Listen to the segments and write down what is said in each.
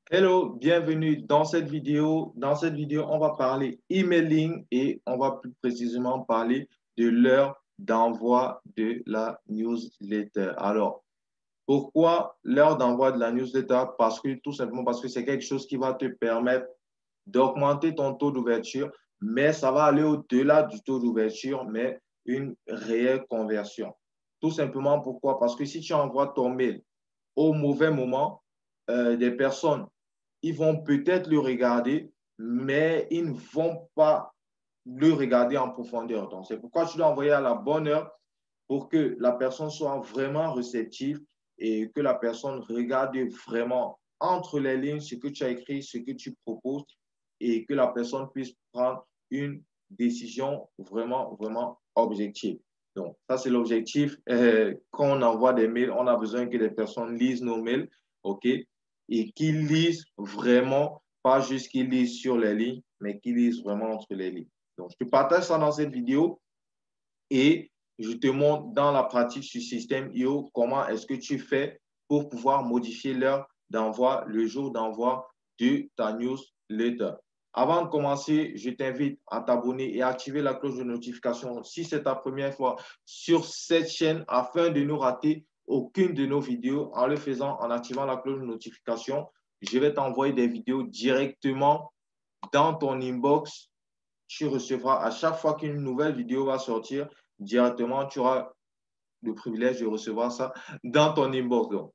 Hello, bienvenue dans cette vidéo. Dans cette vidéo, on va parler emailing et on va plus précisément parler de l'heure d'envoi de la newsletter. Alors, pourquoi l'heure d'envoi de la newsletter? Parce que tout simplement parce que c'est quelque chose qui va te permettre d'augmenter ton taux d'ouverture, mais ça va aller au-delà du taux d'ouverture, mais une réelle conversion. Tout simplement pourquoi? Parce que si tu envoies ton mail au mauvais moment, des personnes ils vont peut-être le regarder, mais ils ne vont pas le regarder en profondeur. Donc, c'est pourquoi tu dois envoyer à la bonne heure pour que la personne soit vraiment réceptive et que la personne regarde vraiment entre les lignes ce que tu as écrit, ce que tu proposes et que la personne puisse prendre une décision vraiment objective. Donc, ça, c'est l'objectif. Quand on envoie des mails, on a besoin que les personnes lisent nos mails, OK? Et qu'ils lisent vraiment, pas juste qu'ils lisent sur les lignes, mais qu'ils lisent vraiment entre les lignes. Donc, je te partage ça dans cette vidéo et je te montre dans la pratique sur System.io comment est-ce que tu fais pour pouvoir modifier l'heure d'envoi, le jour d'envoi de ta newsletter. Avant de commencer, je t'invite à t'abonner et à activer la cloche de notification si c'est ta première fois sur cette chaîne afin de ne rater aucune de nos vidéos. En le faisant, en activant la cloche de notification, je vais t'envoyer des vidéos directement dans ton inbox. Tu recevras à chaque fois qu'une nouvelle vidéo va sortir, directement, tu auras le privilège de recevoir ça dans ton inbox. Donc,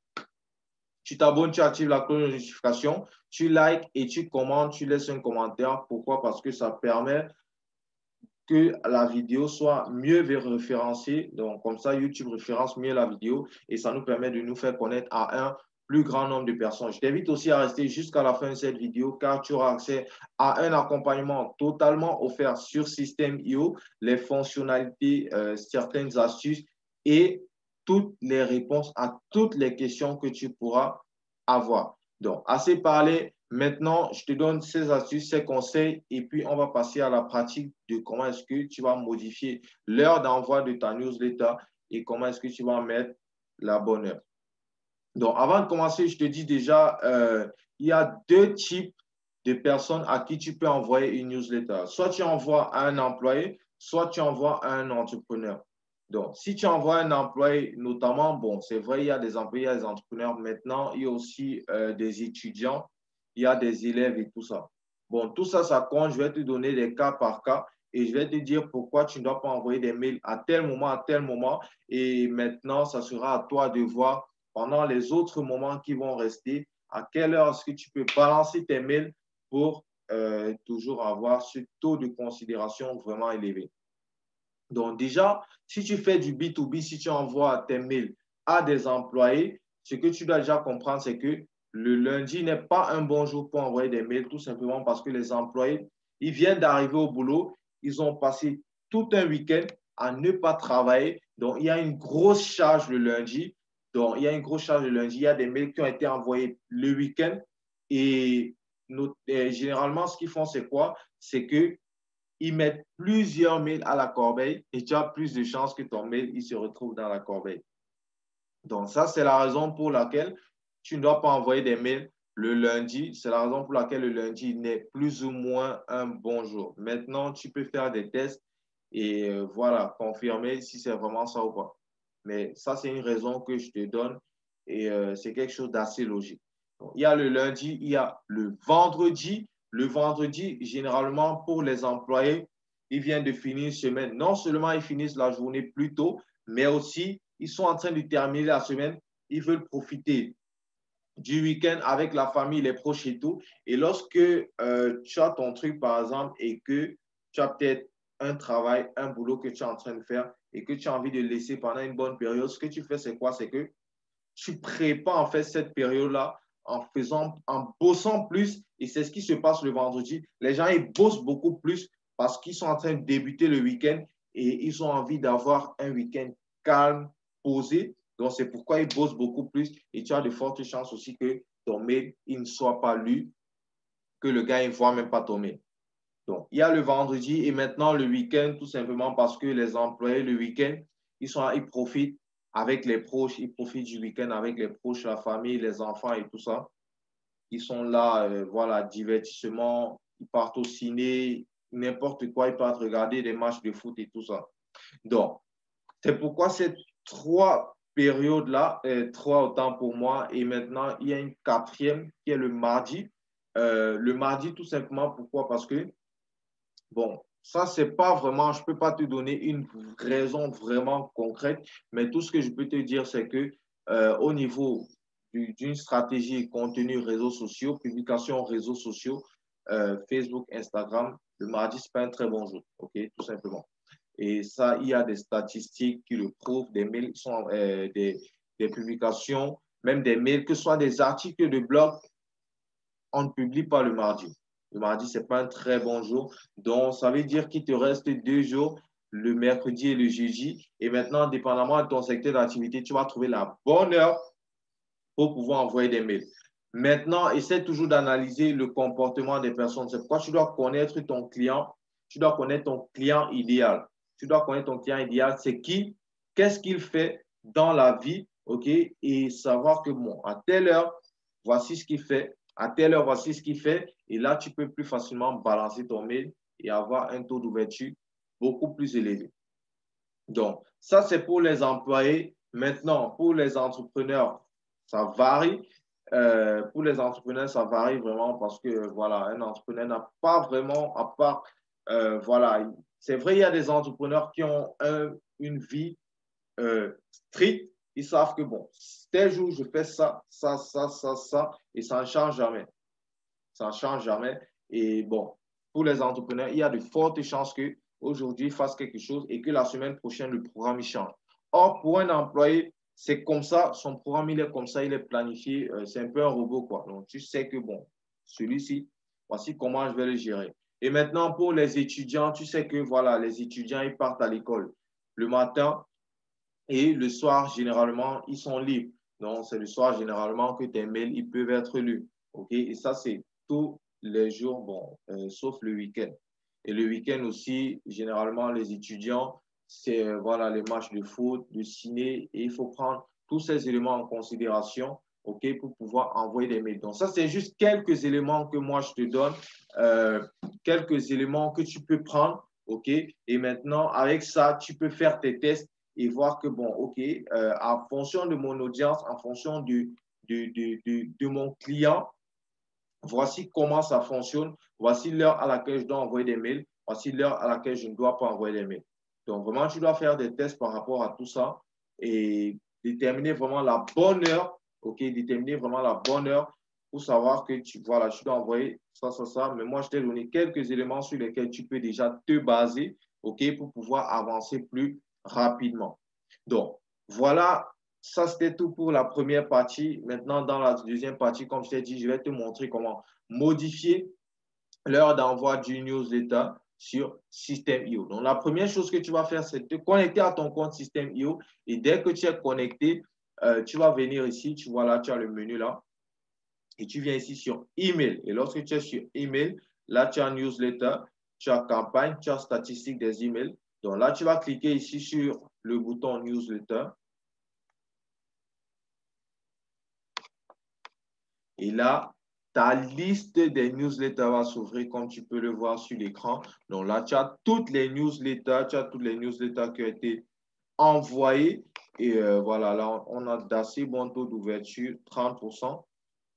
tu t'abonnes, tu actives la cloche de notification, tu likes et tu commentes, tu laisses un commentaire. Pourquoi? Parce que ça permet que la vidéo soit mieux référencée. Donc, comme ça, YouTube référence mieux la vidéo et ça nous permet de nous faire connaître à un plus grand nombre de personnes. Je t'invite aussi à rester jusqu'à la fin de cette vidéo car tu auras accès à un accompagnement totalement offert sur System.io, les fonctionnalités, certaines astuces et toutes les réponses à toutes les questions que tu pourras avoir. Donc, assez parlé. Maintenant, je te donne ces astuces, ces conseils, et puis on va passer à la pratique de comment est-ce que tu vas modifier l'heure d'envoi de ta newsletter et comment est-ce que tu vas mettre la bonne heure. Donc, avant de commencer, je te dis déjà, il y a deux types de personnes à qui tu peux envoyer une newsletter. Soit tu envoies à un employé, soit tu envoies à un entrepreneur. Donc, si tu envoies un employé, notamment, bon, c'est vrai, il y a des employés, il y a des entrepreneurs. Maintenant, il y a aussi des étudiants, il y a des élèves et tout ça. Bon, tout ça, ça compte. Je vais te donner des cas par cas et je vais te dire pourquoi tu ne dois pas envoyer des mails à tel moment, à tel moment. Et maintenant, ça sera à toi de voir pendant les autres moments qui vont rester, à quelle heure est-ce que tu peux balancer tes mails pour toujours avoir ce taux de considération vraiment élevé. Donc déjà, si tu fais du B2B, si tu envoies tes mails à des employés, ce que tu dois déjà comprendre, c'est que le lundi n'est pas un bon jour pour envoyer des mails, tout simplement parce que les employés, ils viennent d'arriver au boulot, ils ont passé tout un week-end à ne pas travailler. Donc, il y a une grosse charge le lundi. Donc, il y a une grosse charge le lundi. Il y a des mails qui ont été envoyés le week-end. Et généralement, ce qu'ils font, c'est quoi? C'est que ils mettent plusieurs mails à la corbeille et tu as plus de chances que ton mail il se retrouve dans la corbeille. Donc, ça, c'est la raison pour laquelle tu ne dois pas envoyer des mails le lundi. C'est la raison pour laquelle le lundi n'est plus ou moins un bon jour. Maintenant, tu peux faire des tests et voilà, confirmer si c'est vraiment ça ou pas. Mais ça, c'est une raison que je te donne et c'est quelque chose d'assez logique. Donc, il y a le lundi, il y a le vendredi. Le vendredi, généralement, pour les employés, ils viennent de finir une semaine. Non seulement ils finissent la journée plus tôt, mais aussi ils sont en train de terminer la semaine. Ils veulent profiter du week-end avec la famille, les proches et tout. Et lorsque tu as ton truc, par exemple, et que tu as peut-être un travail, un boulot que tu es en train de faire et que tu as envie de laisser pendant une bonne période, ce que tu fais, c'est quoi? C'est que tu prépares en fait cette période-là en bossant plus. Et c'est ce qui se passe le vendredi. Les gens, ils bossent beaucoup plus parce qu'ils sont en train de débuter le week-end et ils ont envie d'avoir un week-end calme, posé. Donc, c'est pourquoi ils bossent beaucoup plus et tu as de fortes chances aussi que ton mail il ne soit pas lu, que le gars ne voit même pas ton mail. Donc, il y a le vendredi et maintenant le week-end, tout simplement parce que les employés, le week-end, ils profitent avec les proches, ils profitent du week-end avec les proches, la famille, les enfants et tout ça. qui sont là, voilà, divertissement, ils partent au ciné, n'importe quoi, ils partent regarder des matchs de foot et tout ça. Donc, c'est pourquoi ces trois périodes-là, trois autant pour moi. Et maintenant, il y a une quatrième qui est le mardi. Le mardi, tout simplement, pourquoi? Parce que, bon, ça, c'est pas vraiment, je peux pas te donner une raison vraiment concrète, mais tout ce que je peux te dire, c'est que au niveau d'une stratégie contenu réseaux sociaux, publication réseaux sociaux, Facebook, Instagram, le mardi, c'est pas un très bon jour, ok, tout simplement. Et ça, il y a des statistiques qui le prouvent, des mails sont des publications, même des mails, que ce soit des articles de blog, on ne publie pas le mardi. Le mardi, ce n'est pas un très bon jour. Donc, ça veut dire qu'il te reste 2 jours, le mercredi et le jeudi. Et maintenant, dépendamment de ton secteur d'activité, tu vas trouver la bonne heure pour pouvoir envoyer des mails. Maintenant, essaie toujours d'analyser le comportement des personnes. C'est pourquoi tu dois connaître ton client. Tu dois connaître ton client idéal. Tu dois connaître ton client idéal. C'est qui? Qu'est-ce qu'il fait dans la vie? OK? Et savoir que, bon, à telle heure, voici ce qu'il fait. À telle heure, voici ce qu'il fait. Et là, tu peux plus facilement balancer ton mail et avoir un taux d'ouverture beaucoup plus élevé. Donc, ça, c'est pour les employés. Maintenant, pour les entrepreneurs, ça varie. Pour les entrepreneurs, ça varie vraiment parce que, voilà, un entrepreneur n'a pas vraiment, à part, voilà, c'est vrai, il y a des entrepreneurs qui ont une vie stricte. Ils savent que, bon, tel jour, je fais ça, ça, ça, ça, ça, et ça ne change jamais. Ça ne change jamais. Et bon, pour les entrepreneurs, il y a de fortes chances qu'aujourd'hui, ils fassent quelque chose et que la semaine prochaine, le programme il change. Or, pour un employé, c'est comme ça, son programme, il est comme ça, il est planifié. C'est un peu un robot, quoi. Donc, tu sais que, bon, celui-ci, voici comment je vais le gérer. Et maintenant, pour les étudiants, tu sais que, voilà, les étudiants, ils partent à l'école le matin et le soir, généralement, ils sont libres. Donc, c'est le soir, généralement, que tes mails, ils peuvent être lus. OK? Et ça, c'est tous les jours, bon, sauf le week-end. Et le week-end aussi, généralement, les étudiants, c'est voilà, les matchs de foot, de ciné, et il faut prendre tous ces éléments en considération, OK, pour pouvoir envoyer des mails. Donc, ça, c'est juste quelques éléments que moi, je te donne, quelques éléments que tu peux prendre, OK? Et maintenant, avec ça, tu peux faire tes tests et voir que, bon, OK, en fonction de mon audience, en fonction de mon client, voici comment ça fonctionne, voici l'heure à laquelle je dois envoyer des mails, voici l'heure à laquelle je ne dois pas envoyer des mails. Donc, vraiment, tu dois faire des tests par rapport à tout ça et déterminer vraiment la bonne heure, OK, déterminer vraiment la bonne heure pour savoir que voilà, tu dois envoyer ça, ça, ça. Mais moi, je t'ai donné quelques éléments sur lesquels tu peux déjà te baser, OK, pour pouvoir avancer plus rapidement. Donc, voilà, ça c'était tout pour la première partie. Maintenant, dans la deuxième partie, comme je t'ai dit, je vais te montrer comment modifier l'heure d'envoi du newsletter sur System.io. Donc, la première chose que tu vas faire, c'est te connecter à ton compte System.io et dès que tu es connecté, tu vas venir ici, tu vois là, tu as le menu là et tu viens ici sur Email. Et lorsque tu es sur Email, là, tu as Newsletter, tu as Campagne, tu as Statistiques des emails. Donc là, tu vas cliquer ici sur le bouton Newsletter. Et là, ta liste des newsletters va s'ouvrir comme tu peux le voir sur l'écran. Donc là, tu as toutes les newsletters, qui ont été envoyées. Et voilà, là, on a d'assez bons taux d'ouverture, 30%,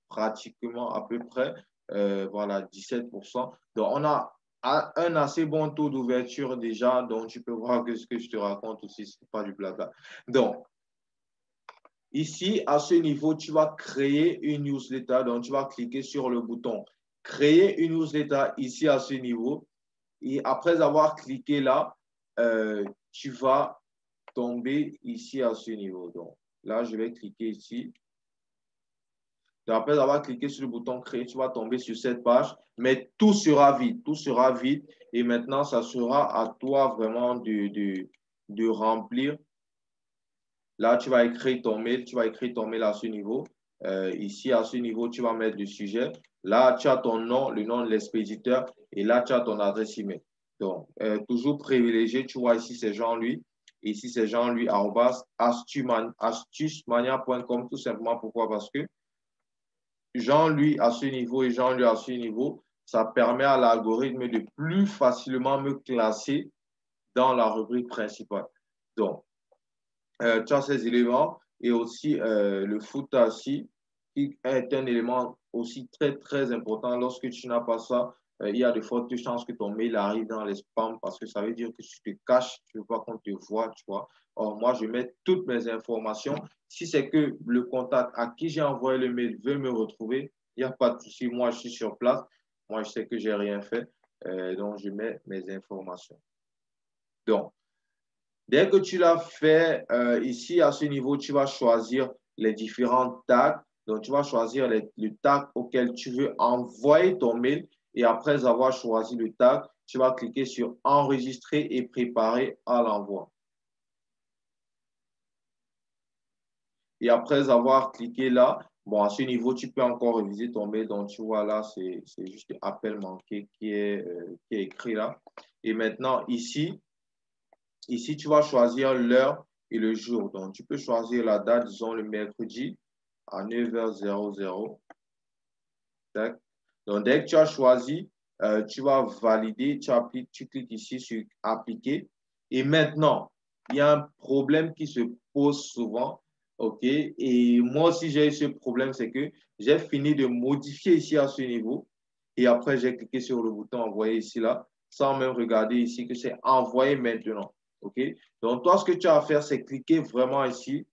pratiquement à peu près, voilà, 17%. Donc, on a un assez bon taux d'ouverture déjà. Donc, tu peux voir que ce que je te raconte aussi, ce n'est pas du blabla. Donc, ici, à ce niveau, tu vas créer une newsletter. Donc, tu vas cliquer sur le bouton créer une newsletter ici à ce niveau. Et après avoir cliqué là, tu vas tomber ici à ce niveau. Donc, là, je vais cliquer ici. Donc, après avoir cliqué sur le bouton créer, tu vas tomber sur cette page. Mais tout sera vide. Tout sera vide. Et maintenant, ça sera à toi vraiment de remplir. Là, tu vas écrire ton mail, à ce niveau. Ici, à ce niveau, tu vas mettre le sujet. Là, tu as ton nom, le nom de l'expéditeur. Et là, tu as ton adresse email. Donc, toujours privilégié. Tu vois ici, c'est Jean-Louis. Ici, c'est Jean-Louis @astucemania.com. Tout simplement, pourquoi? Parce que Jean-Louis à ce niveau et Jean-Louis à ce niveau, ça permet à l'algorithme de plus facilement me classer dans la rubrique principale. Donc, tu as ces éléments et aussi le footer aussi, qui est un élément aussi très, très important. Lorsque tu n'as pas ça, il y a de fortes chances que ton mail arrive dans les spams parce que ça veut dire que tu te caches, tu ne veux pas qu'on te voit, tu vois. Or, moi, je mets toutes mes informations. Si c'est que le contact à qui j'ai envoyé le mail veut me retrouver, il n'y a pas de souci. Moi, je suis sur place. Moi, je sais que je n'ai rien fait. Donc, je mets mes informations. Donc, dès que tu l'as fait, ici à ce niveau, tu vas choisir les différents tags. Donc, tu vas choisir le tag auquel tu veux envoyer ton mail. Et après avoir choisi le tag, tu vas cliquer sur enregistrer et préparer à l'envoi. Et après avoir cliqué là, bon, à ce niveau, tu peux encore réviser ton mail. Donc, tu vois là, c'est juste appel manqué qui est écrit là. Et maintenant, ici, tu vas choisir l'heure et le jour. Donc, tu peux choisir la date, disons le mercredi à 9h00. Donc, dès que tu as choisi, tu vas valider, tu cliques ici sur appliquer. Et maintenant, il y a un problème qui se pose souvent. OK? Et moi aussi, j'ai eu ce problème, c'est que j'ai fini de modifier ici à ce niveau. Et après, j'ai cliqué sur le bouton envoyer ici, là, sans même regarder ici que c'est envoyer maintenant. OK? Donc, toi, ce que tu as à faire, c'est cliquer vraiment ici.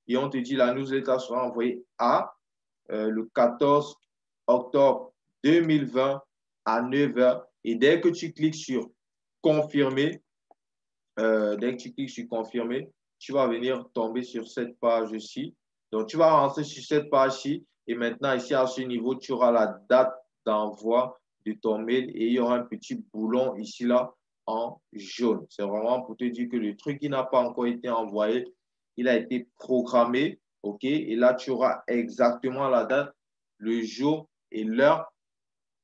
Et on te dit la newsletter sera envoyée à le 14 octobre 2020 à 9h. Et dès que tu cliques sur confirmer, tu vas venir tomber sur cette page-ci. Donc, tu vas rentrer sur cette page-ci. Et maintenant, ici, à ce niveau, tu auras la date d'envoi de ton mail et il y aura un petit boulon ici, là, en jaune. C'est vraiment pour te dire que le truc qui n'a pas encore été envoyé, il a été programmé. OK? Et là, tu auras exactement la date, le jour et l'heure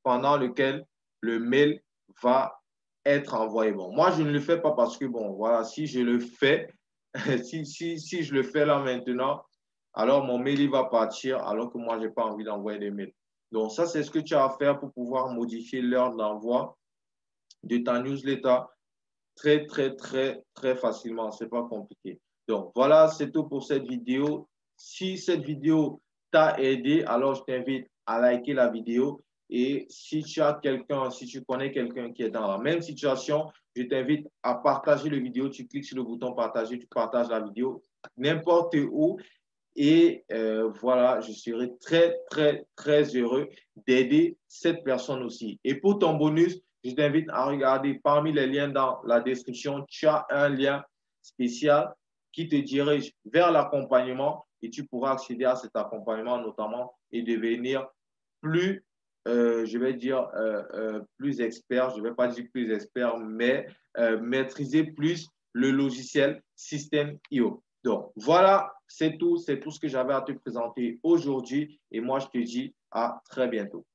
pendant lequel le mail va être envoyé. Bon, moi, je ne le fais pas parce que, bon, voilà, si je le fais, si je le fais là maintenant, alors mon mail il va partir alors que moi, je n'ai pas envie d'envoyer des mails. Donc, ça, c'est ce que tu as à faire pour pouvoir modifier l'heure d'envoi de ta newsletter très, très, très, très facilement. Ce n'est pas compliqué. Donc, voilà, c'est tout pour cette vidéo. Si cette vidéo t'a aidé, alors je t'invite à liker la vidéo. Et si tu as quelqu'un, si tu connais quelqu'un qui est dans la même situation, je t'invite à partager la vidéo. Tu cliques sur le bouton partager, tu partages la vidéo n'importe où. Et voilà, je serai très, très, très heureux d'aider cette personne aussi. Et pour ton bonus, je t'invite à regarder parmi les liens dans la description, tu as un lien spécial qui te dirige vers l'accompagnement et tu pourras accéder à cet accompagnement notamment et devenir plus, je vais dire, plus expert. Je ne vais pas dire plus expert, mais maîtriser plus le logiciel System.io. Donc, voilà, c'est tout ce que j'avais à te présenter aujourd'hui et moi, je te dis à très bientôt.